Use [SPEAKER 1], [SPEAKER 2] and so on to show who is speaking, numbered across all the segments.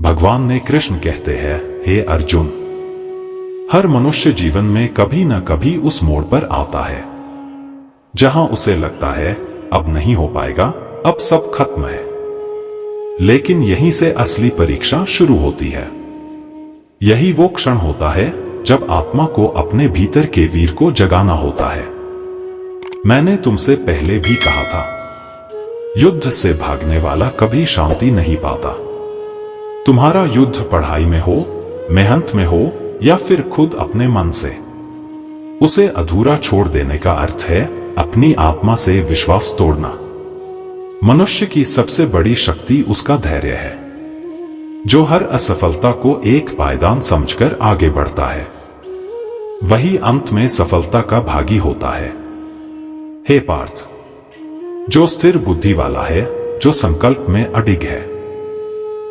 [SPEAKER 1] भगवान ने कृष्ण कहते हैं, हे अर्जुन, हर मनुष्य जीवन में कभी न कभी उस मोड़ पर आता है जहां उसे लगता है अब नहीं हो पाएगा, अब सब खत्म है। लेकिन यहीं से असली परीक्षा शुरू होती है। यही वो क्षण होता है जब आत्मा को अपने भीतर के वीर को जगाना होता है। मैंने तुमसे पहले भी कहा था, युद्ध से भागने वाला कभी शांति नहीं पाता। तुम्हारा युद्ध पढ़ाई में हो, मेहनत में हो या फिर खुद अपने मन से, उसे अधूरा छोड़ देने का अर्थ है अपनी आत्मा से विश्वास तोड़ना। मनुष्य की सबसे बड़ी शक्ति उसका धैर्य है, जो हर असफलता को एक पायदान समझकर आगे बढ़ता है। वही अंत में सफलता का भागी होता है। हे पार्थ, जो स्थिर बुद्धि वाला है, जो संकल्प में अडिग है,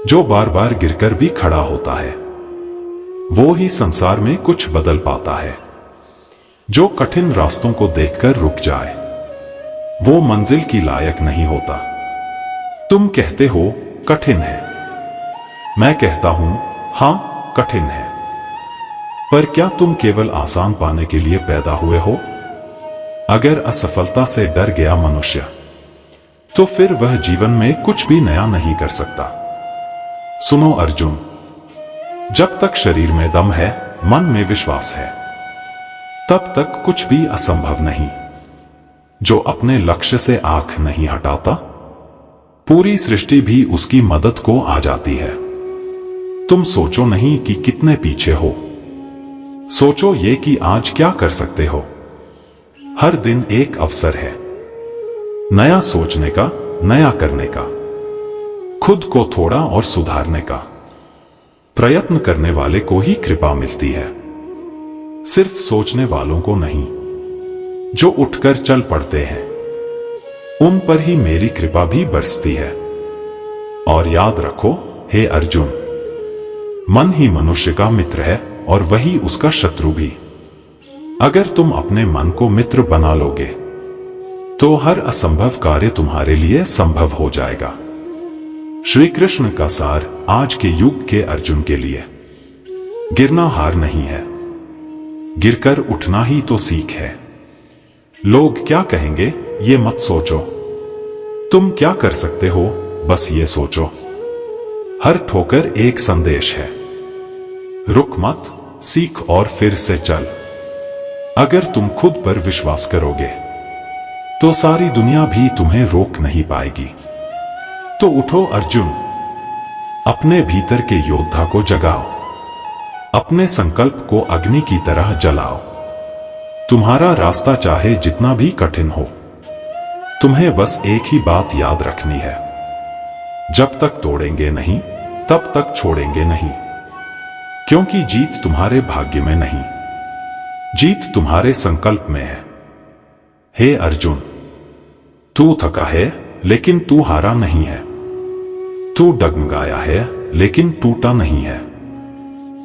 [SPEAKER 1] जो बार बार गिरकर भी खड़ा होता है, वो ही संसार में कुछ बदल पाता है। जो कठिन रास्तों को देखकर रुक जाए, वो मंजिल की लायक नहीं होता। तुम कहते हो कठिन है, मैं कहता हूं हां कठिन है, पर क्या तुम केवल आसान पाने के लिए पैदा हुए हो? अगर असफलता से डर गया मनुष्य, तो फिर वह जीवन में कुछ भी नया नहीं कर सकता। सुनो अर्जुन, जब तक शरीर में दम है, मन में विश्वास है, तब तक कुछ भी असंभव नहीं। जो अपने लक्ष्य से आंख नहीं हटाता, पूरी सृष्टि भी उसकी मदद को आ जाती है। तुम सोचो नहीं कि कितने पीछे हो, सोचो ये कि आज क्या कर सकते हो। हर दिन एक अवसर है, नया सोचने का, नया करने का, खुद को थोड़ा और सुधारने का। प्रयत्न करने वाले को ही कृपा मिलती है, सिर्फ सोचने वालों को नहीं। जो उठकर चल पड़ते हैं, उन पर ही मेरी कृपा भी बरसती है। और याद रखो हे अर्जुन, मन ही मनुष्य का मित्र है और वही उसका शत्रु भी। अगर तुम अपने मन को मित्र बना लोगे, तो हर असंभव कार्य तुम्हारे लिए संभव हो जाएगा। श्री कृष्ण का सार आज के युग के अर्जुन के लिए, गिरना हार नहीं है, गिरकर उठना ही तो सीख है। लोग क्या कहेंगे ये मत सोचो, तुम क्या कर सकते हो बस ये सोचो। हर ठोकर एक संदेश है, रुक मत, सीख और फिर से चल। अगर तुम खुद पर विश्वास करोगे, तो सारी दुनिया भी तुम्हें रोक नहीं पाएगी। तो उठो अर्जुन, अपने भीतर के योद्धा को जगाओ, अपने संकल्प को अग्नि की तरह जलाओ। तुम्हारा रास्ता चाहे जितना भी कठिन हो, तुम्हें बस एक ही बात याद रखनी है, जब तक तोड़ेंगे नहीं, तब तक छोड़ेंगे नहीं। क्योंकि जीत तुम्हारे भाग्य में नहीं, जीत तुम्हारे संकल्प में है। हे अर्जुन, तू थका है लेकिन तू हारा नहीं है, तू डगमगाया है लेकिन टूटा नहीं है।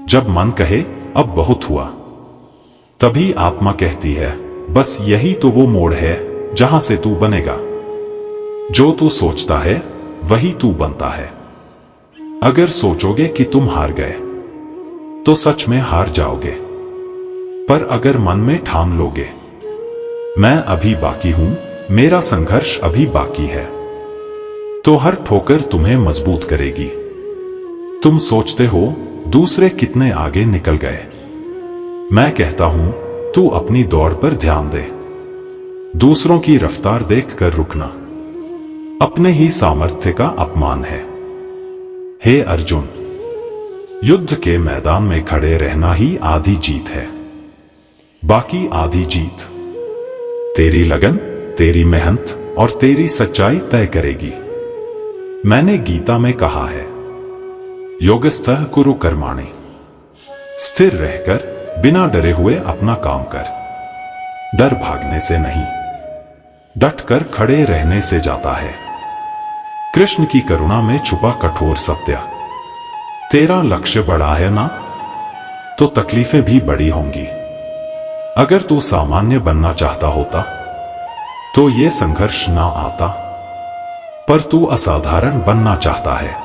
[SPEAKER 1] जब मन कहे अब बहुत हुआ, तभी आत्मा कहती है बस यही तो वो मोड़ है जहां से तू बनेगा। जो तू सोचता है वही तू बनता है। अगर सोचोगे कि तुम हार गए, तो सच में हार जाओगे। पर अगर मन में ठान लोगे, मैं अभी बाकी हूं, मेरा संघर्ष अभी बाकी है, तो हर ठोकर तुम्हें मजबूत करेगी। तुम सोचते हो दूसरे कितने आगे निकल गए, मैं कहता हूं तू अपनी दौड़ पर ध्यान दे। दूसरों की रफ्तार देखकर रुकना अपने ही सामर्थ्य का अपमान है। हे अर्जुन, युद्ध के मैदान में खड़े रहना ही आधी जीत है, बाकी आधी जीत तेरी लगन, तेरी मेहनत और तेरी सच्चाई तय करेगी। मैंने गीता में कहा है, योगस्थः कुरु कर्माणि, स्थिर रहकर बिना डरे हुए अपना काम कर। डर भागने से नहीं, डटकर खड़े रहने से जाता है। कृष्ण की करुणा में छुपा कठोर सत्य। तेरा लक्ष्य बड़ा है ना, तो तकलीफें भी बड़ी होंगी। अगर तू सामान्य बनना चाहता होता, तो ये संघर्ष ना आता, पर तू असाधारण बनना चाहता है,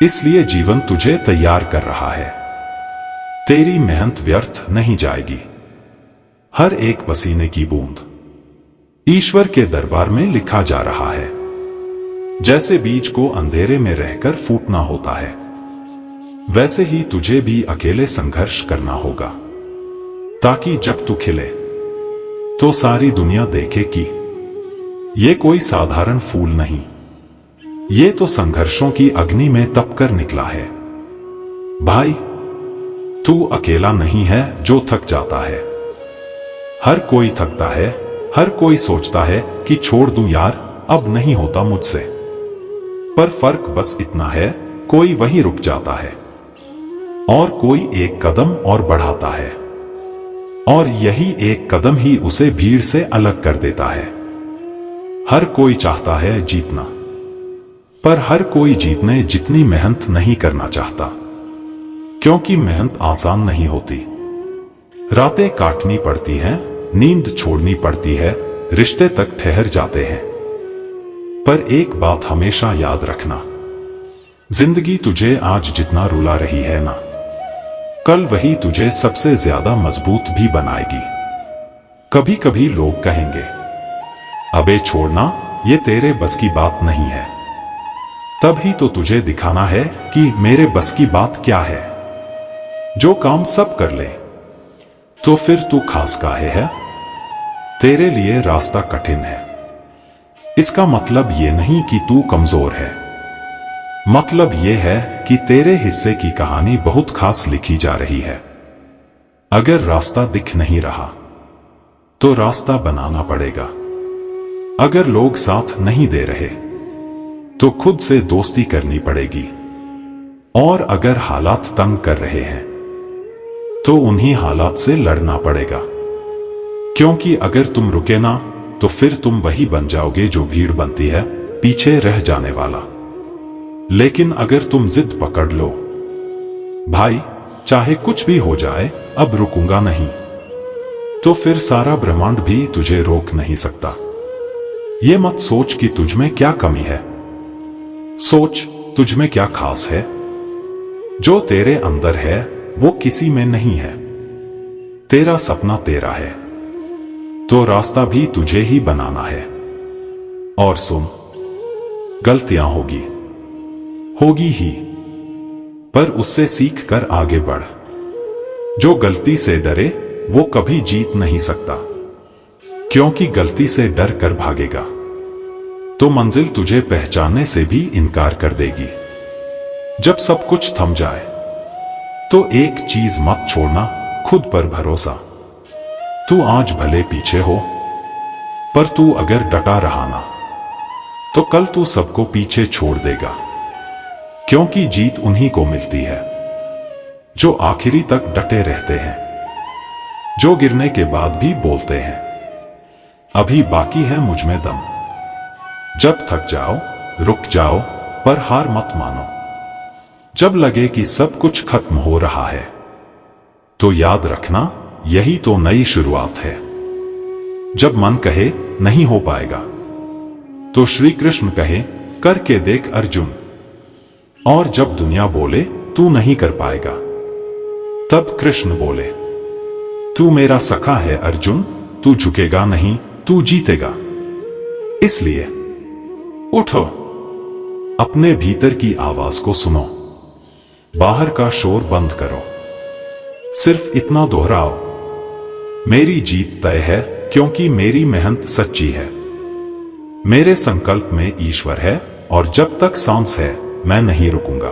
[SPEAKER 1] इसलिए जीवन तुझे तैयार कर रहा है। तेरी मेहनत व्यर्थ नहीं जाएगी। हर एक पसीने की बूंद ईश्वर के दरबार में लिखा जा रहा है। जैसे बीज को अंधेरे में रहकर फूटना होता है, वैसे ही तुझे भी अकेले संघर्ष करना होगा, ताकि जब तू खिले तो सारी दुनिया देखे कि ये कोई साधारण फूल नहीं, ये तो संघर्षों की अग्नि में तपकर निकला है। भाई, तू अकेला नहीं है जो थक जाता है। हर कोई थकता है, हर कोई सोचता है कि छोड़ दूं यार, अब नहीं होता मुझसे। पर फर्क बस इतना है, कोई वहीं रुक जाता है और कोई एक कदम और बढ़ाता है, और यही एक कदम ही उसे भीड़ से अलग कर देता है। हर कोई चाहता है जीतना, पर हर कोई जीतने जितनी मेहनत नहीं करना चाहता, क्योंकि मेहनत आसान नहीं होती। रातें काटनी पड़ती हैं, नींद छोड़नी पड़ती है, रिश्ते तक ठहर जाते हैं। पर एक बात हमेशा याद रखना, जिंदगी तुझे आज जितना रुला रही है ना, कल वही तुझे सबसे ज्यादा मजबूत भी बनाएगी। कभी कभी लोग कहेंगे, अबे छोड़ना, ये तेरे बस की बात नहीं है। तभी तो तुझे दिखाना है कि मेरे बस की बात क्या है। जो काम सब कर ले, तो फिर तू खास काहे है? तेरे लिए रास्ता कठिन है, इसका मतलब ये नहीं कि तू कमजोर है। मतलब ये है कि तेरे हिस्से की कहानी बहुत खास लिखी जा रही है। अगर रास्ता दिख नहीं रहा, तो रास्ता बनाना पड़ेगा। अगर लोग साथ नहीं दे रहे, तो खुद से दोस्ती करनी पड़ेगी। और अगर हालात तंग कर रहे हैं, तो उन्हीं हालात से लड़ना पड़ेगा। क्योंकि अगर तुम रुके ना, तो फिर तुम वही बन जाओगे जो भीड़ बनती है, पीछे रह जाने वाला। लेकिन अगर तुम जिद पकड़ लो, भाई चाहे कुछ भी हो जाए, अब रुकूंगा नहीं, तो फिर सारा ब्रह्मांड भी तुझे रोक नहीं सकता। ये मत सोच कि तुझ में क्या कमी है, सोच तुझ में क्या खास है। जो तेरे अंदर है वो किसी में नहीं है। तेरा सपना तेरा है, तो रास्ता भी तुझे ही बनाना है। और सुन, गलतियां होगी ही, पर उससे सीख कर आगे बढ़। जो गलती से डरे वो कभी जीत नहीं सकता, क्योंकि गलती से डर कर भागेगा तो मंजिल तुझे पहचानने से भी इनकार कर देगी। जब सब कुछ थम जाए, तो एक चीज मत छोड़ना, खुद पर भरोसा। तू आज भले पीछे हो, पर तू अगर डटा रहा ना, तो कल तू सबको पीछे छोड़ देगा। क्योंकि जीत उन्हीं को मिलती है जो आखिरी तक डटे रहते हैं, जो गिरने के बाद भी बोलते हैं, अभी बाकी है मुझ में दम। जब थक जाओ, रुक जाओ, पर हार मत मानो। जब लगे कि सब कुछ खत्म हो रहा है, तो याद रखना, यही तो नई शुरुआत है। जब मन कहे नहीं हो पाएगा, तो श्री कृष्ण कहे करके देख अर्जुन। और जब दुनिया बोले तू नहीं कर पाएगा, तब कृष्ण बोले तू मेरा सखा है अर्जुन, तू झुकेगा नहीं, तू जीतेगा। इसलिए उठो, अपने भीतर की आवाज को सुनो, बाहर का शोर बंद करो। सिर्फ इतना दोहराओ, मेरी जीत तय है, क्योंकि मेरी मेहनत सच्ची है। मेरे संकल्प में ईश्वर है, और जब तक सांस है मैं नहीं रुकूंगा।